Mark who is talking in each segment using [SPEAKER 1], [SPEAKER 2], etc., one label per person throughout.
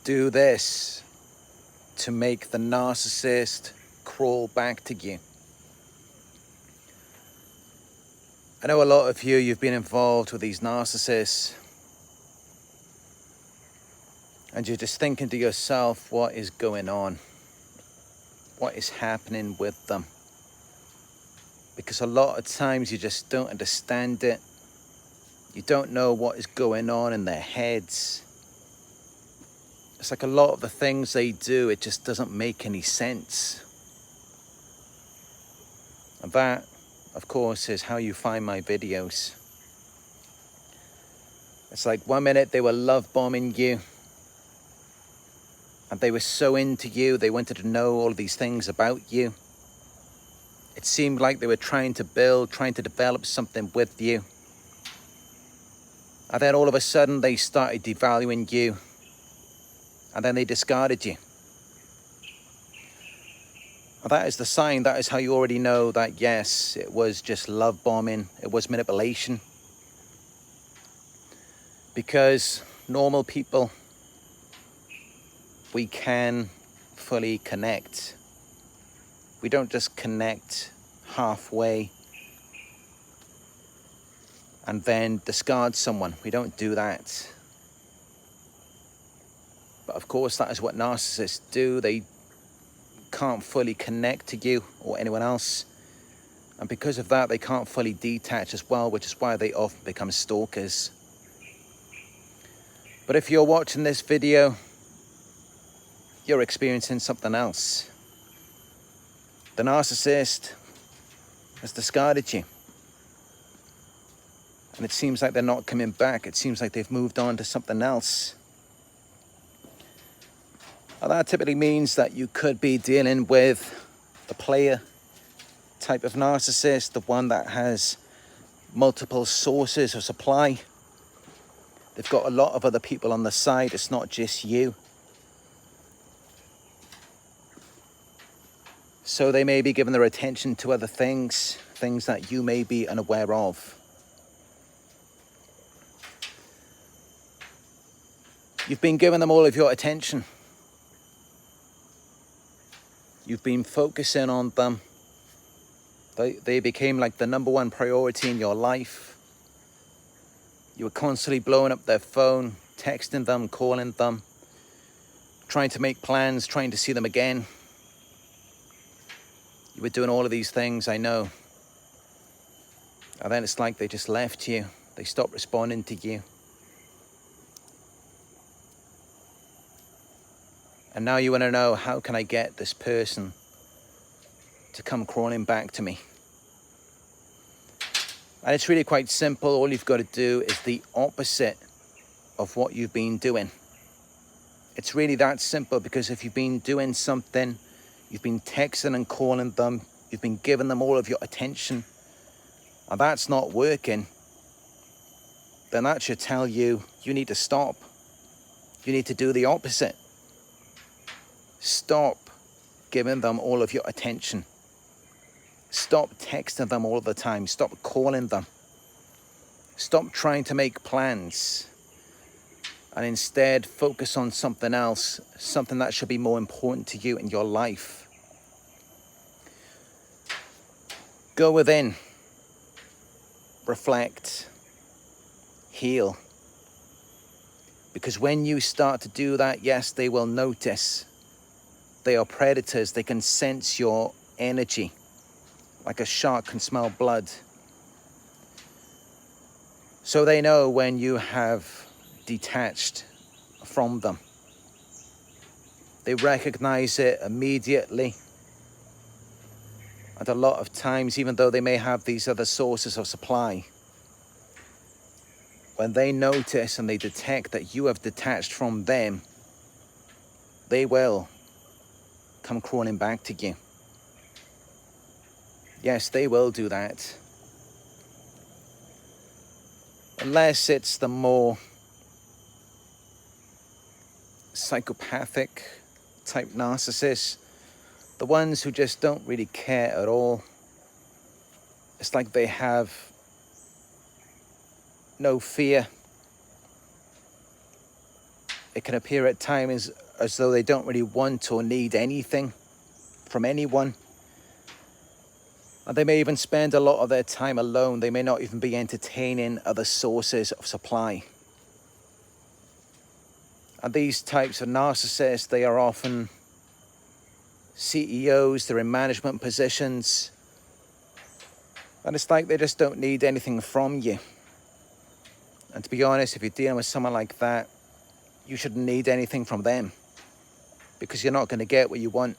[SPEAKER 1] do this to make the narcissist crawl back to you. I know a lot of you've been involved with these narcissists, and you're just thinking to yourself, what is going on? What is happening with them? Because a lot of times you just don't understand it. You don't know what is going on in their heads. It's like a lot of the things they do, it just doesn't make any sense. And that, of course, is how you find my videos. It's like 1 minute they were love bombing you, and they were so into you, they wanted to know all of these things about you. It seemed like they were trying to develop something with you. And then all of a sudden they started devaluing you, and then they discarded you. And that is the sign, that is how you already know that yes, it was just love bombing, it was manipulation. Because normal people, we can fully connect. We don't just connect halfway and then discard someone. We don't do that. But of course, that is what narcissists do. They can't fully connect to you or anyone else. And because of that, they can't fully detach as well, which is why they often become stalkers. But if you're watching this video, you're experiencing something else. The narcissist has discarded you. And it seems like they're not coming back. It seems like they've moved on to something else. And that typically means that you could be dealing with the player type of narcissist, the one that has multiple sources of supply. They've got a lot of other people on the side. It's not just you. So they may be giving their attention to other things that you may be unaware of. You've been giving them all of your attention. You've been focusing on them. They became like the number one priority in your life. You were constantly blowing up their phone, texting them, calling them, trying to make plans, trying to see them again. You were doing all of these things, I know. And then it's like they just left you. They stopped responding to you. And now you want to know, how can I get this person to come crawling back to me? And it's really quite simple. All you've got to do is the opposite of what you've been doing. It's really that simple, because if you've been doing something, you've been texting and calling them, you've been giving them all of your attention, and that's not working, then that should tell you, you need to stop. You need to do the opposite. Stop giving them all of your attention. Stop texting them all the time. Stop calling them. Stop trying to make plans. And instead focus on something else, something that should be more important to you in your life. Go within. Reflect. Heal. Because when you start to do that, yes, they will notice. They are predators. They can sense your energy. Like a shark can smell blood. So they know when you have detached from them. They recognize it immediately. And a lot of times, even though they may have these other sources of supply, when they notice and they detect that you have detached from them, they will come crawling back to you. Yes, they will do that. Unless it's the more psychopathic type narcissists, the ones who just don't really care at all. It's like they have no fear. it can appear at times as though they don't really want or need anything from anyone. And they may even spend a lot of their time alone. They may not even be entertaining other sources of supply. And these types of narcissists, they are often CEOs, they're in management positions. And it's like they just don't need anything from you. And to be honest, if you're dealing with someone like that, you shouldn't need anything from them, because you're not going to get what you want.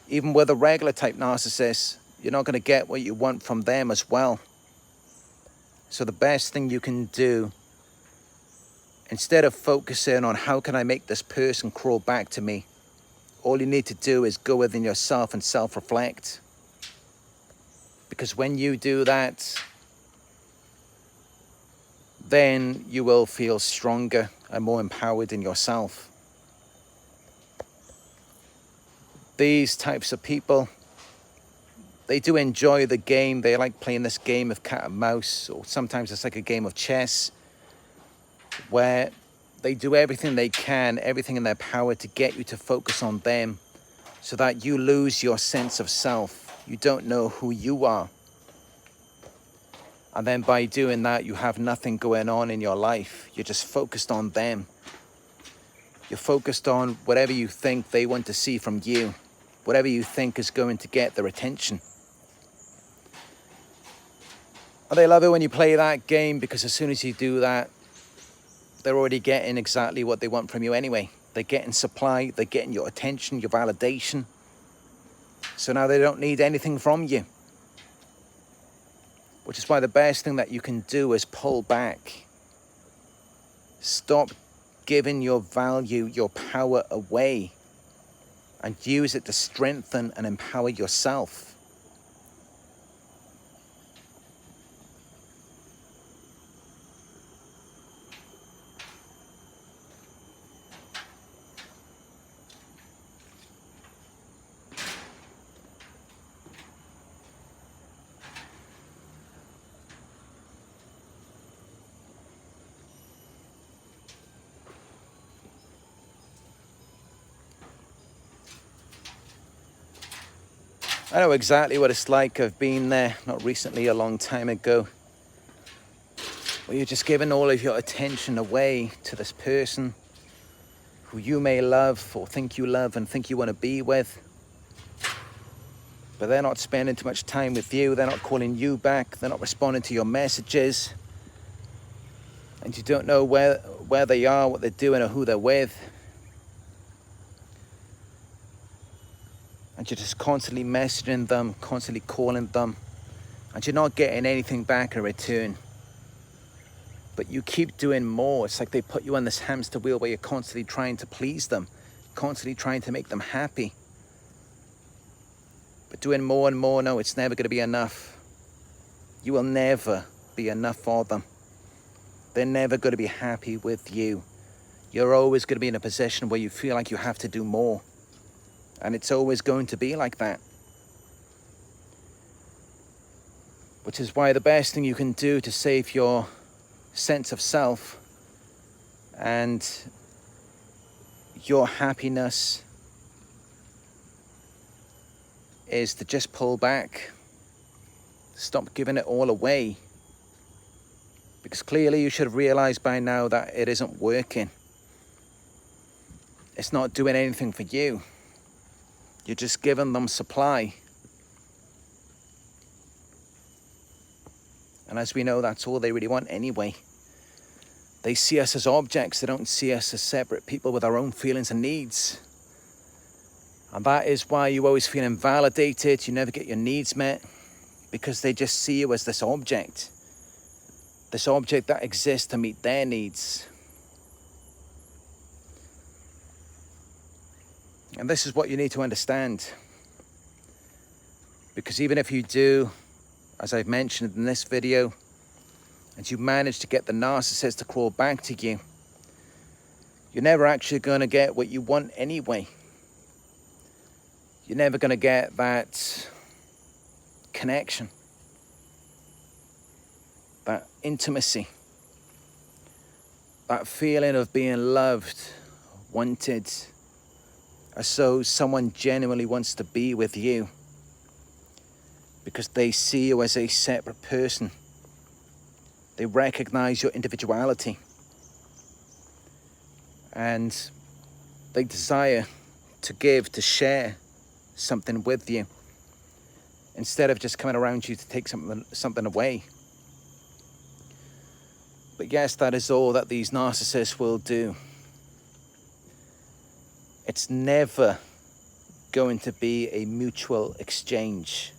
[SPEAKER 1] Even with a regular type narcissist, you're not going to get what you want from them as well. So the best thing you can do, instead of focusing on how can I make this person crawl back to me, all you need to do is go within yourself and self-reflect. Because when you do that, then you will feel stronger and more empowered in yourself. These types of people, they do enjoy the game. They like playing this game of cat and mouse, or sometimes it's like a game of chess, where they do everything they can, everything in their power to get you to focus on them, so that you lose your sense of self. You don't know who you are. And then by doing that, you have nothing going on in your life. You're just focused on them. You're focused on whatever you think they want to see from you, whatever you think is going to get their attention. And they love it when you play that game, because as soon as you do that, they're already getting exactly what they want from you anyway. They're getting supply, they're getting your attention, your validation. So now they don't need anything from you. Which is why the best thing that you can do is pull back. Stop giving your value, your power away, and use it to strengthen and empower yourself. I know exactly what it's like. I've been there, not recently, a long time ago, where you're just giving all of your attention away to this person who you may love or think you love and think you want to be with. But they're not spending too much time with you. They're not calling you back. They're not responding to your messages. And you don't know where they are, what they're doing, or who they're with. And you're just constantly messaging them, constantly calling them, and you're not getting anything back in return. But you keep doing more. It's like they put you on this hamster wheel where you're constantly trying to please them, constantly trying to make them happy. But doing more and more, no, it's never going to be enough. You will never be enough for them. They're never going to be happy with you. You're always going to be in a position where you feel like you have to do more. And it's always going to be like that. Which is why the best thing you can do to save your sense of self and your happiness is to just pull back. Stop giving it all away. Because clearly you should have realized by now that it isn't working. It's not doing anything for you. You're just giving them supply. And as we know, that's all they really want anyway. They see us as objects. They don't see us as separate people with our own feelings and needs. And that is why you always feel invalidated. You never get your needs met, because they just see you as this object that exists to meet their needs. And this is what you need to understand. Because even if you do, as I've mentioned in this video, and you manage to get the narcissist to crawl back to you, you're never actually going to get what you want anyway. You're never going to get that connection, that intimacy, that feeling of being loved, wanted, as though someone genuinely wants to be with you because they see you as a separate person. They recognize your individuality and they desire to give, to share something with you instead of just coming around you to take something away. But yes, that is all that these narcissists will do. It's never going to be a mutual exchange.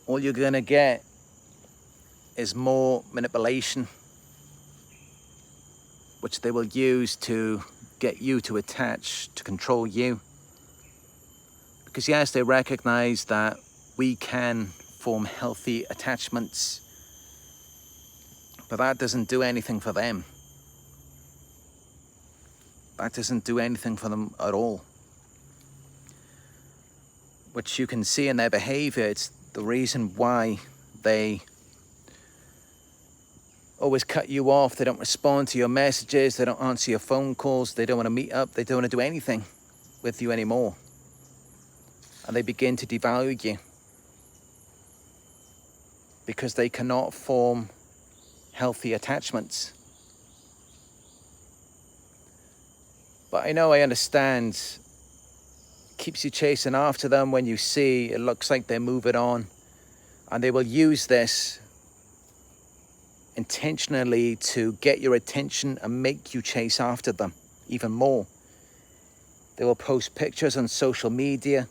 [SPEAKER 1] All you're going to get is more manipulation, which they will use to get you to attach, to control you. Because yes, they recognize that we can form healthy attachments, but that doesn't do anything for them. That doesn't do anything for them at all. Which you can see in their behavior. It's the reason why they always cut you off. They don't respond to your messages. They don't answer your phone calls. They don't want to meet up. They don't want to do anything with you anymore. And they begin to devalue you because they cannot form healthy attachments. But I understand. Keeps you chasing after them when you see it looks like they're moving on. And they will use this intentionally to get your attention and make you chase after them even more. They will post pictures on social media,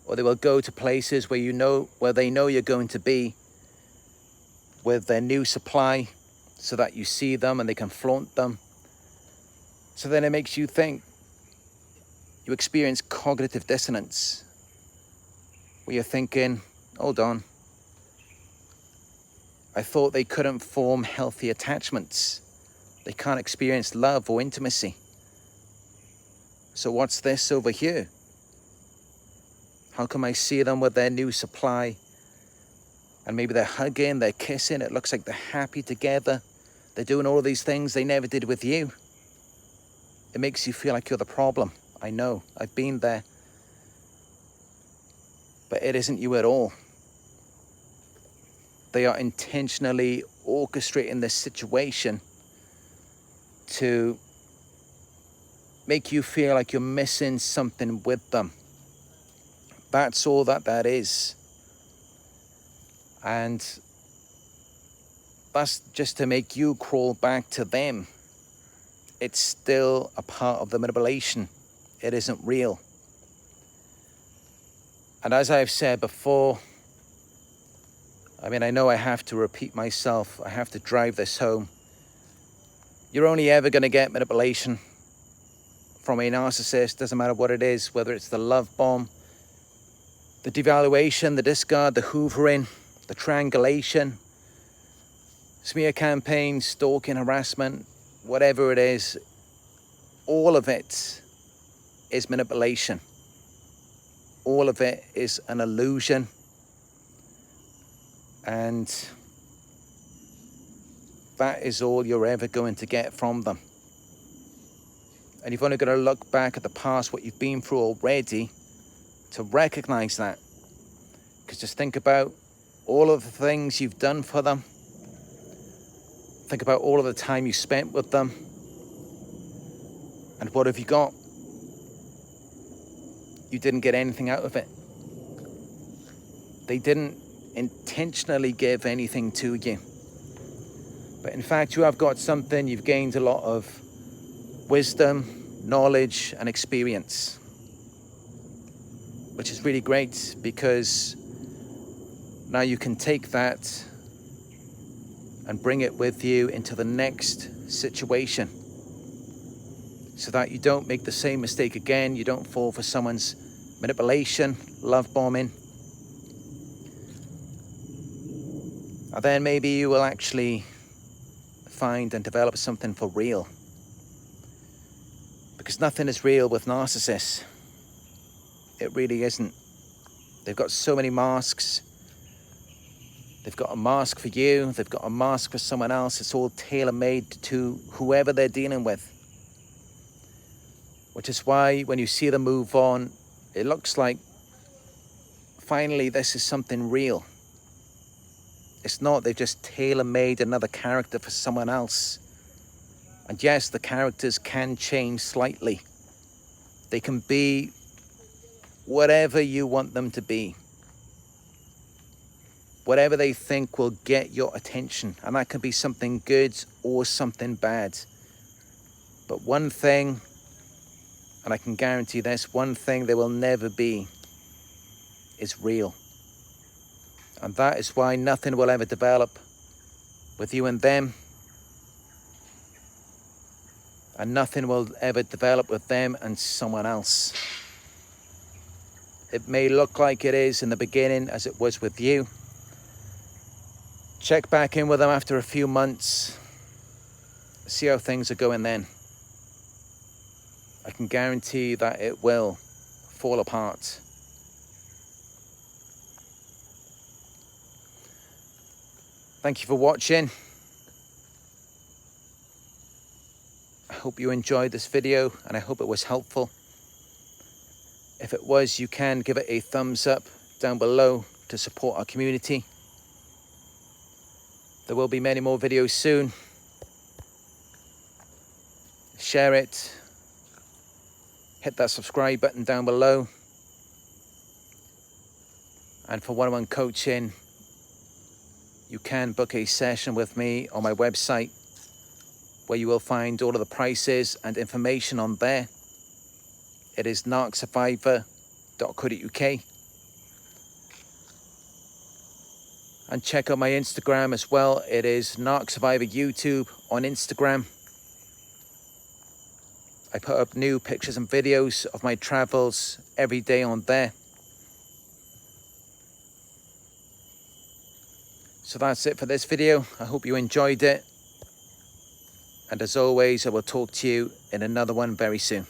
[SPEAKER 1] or they will go to places where they know you're going to be with their new supply so that you see them and they can flaunt them. So then it makes you think. You experience cognitive dissonance where you're thinking, hold on, I thought they couldn't form healthy attachments. They can't experience love or intimacy. So what's this over here? How come I see them with their new supply and maybe they're hugging, they're kissing, it looks like they're happy together. They're doing all of these things they never did with you. It makes you feel like you're the problem. I know, I've been there. But it isn't you at all. They are intentionally orchestrating this situation to make you feel like you're missing something with them. That's all that is. And that's just to make you crawl back to them. It's still a part of the manipulation. It isn't real. And as I've said before, I know I have to repeat myself. I have to drive this home. You're only ever going to get manipulation from a narcissist. Doesn't matter what it is, whether it's the love bomb, the devaluation, the discard, the hoovering, the triangulation, smear campaign, stalking, harassment, whatever it is, all of it is manipulation. All of it is an illusion. And that is all you're ever going to get from them. And you've only got to look back at the past, what you've been through already, to recognize that. Because just think about all of the things you've done for them. Think about all of the time you spent with them. And what have you got? You didn't get anything out of it. They didn't intentionally give anything to you. But in fact, you have got something. You've gained a lot of wisdom, knowledge, and experience. Which is really great because now you can take that and bring it with you into the next situation so that you don't make the same mistake again. You don't fall for someone's manipulation, love bombing. And then maybe you will actually find and develop something for real. Because nothing is real with narcissists. It really isn't. They've got so many masks. They've got a mask for you. They've got a mask for someone else. It's all tailor-made to whoever they're dealing with. Which is why when you see them move on, it looks like finally this is something real. It's not, they've just tailor-made another character for someone else. And yes, the characters can change slightly. They can be whatever you want them to be. Whatever they think will get your attention. And that can be something good or something bad. But one thing, and I can guarantee this, one thing they will never be is real. And that is why nothing will ever develop with you and them. And nothing will ever develop with them and someone else. It may look like it is in the beginning as it was with you. Check back in with them after a few months. See how things are going then. I can guarantee that it will fall apart. Thank you for watching. I hope you enjoyed this video and I hope it was helpful. If it was, you can give it a thumbs up down below to support our community. There will be many more videos soon. Share it. Hit that subscribe button down below. And for one-on-one coaching, you can book a session with me on my website, where you will find all of the prices and information on there. It is narcsurvivor.co.uk. And check out my Instagram as well. It is Narc Survivor YouTube on Instagram. I put up new pictures and videos of my travels every day on there. So that's it for this video. I hope you enjoyed it. And as always, I will talk to you in another one very soon.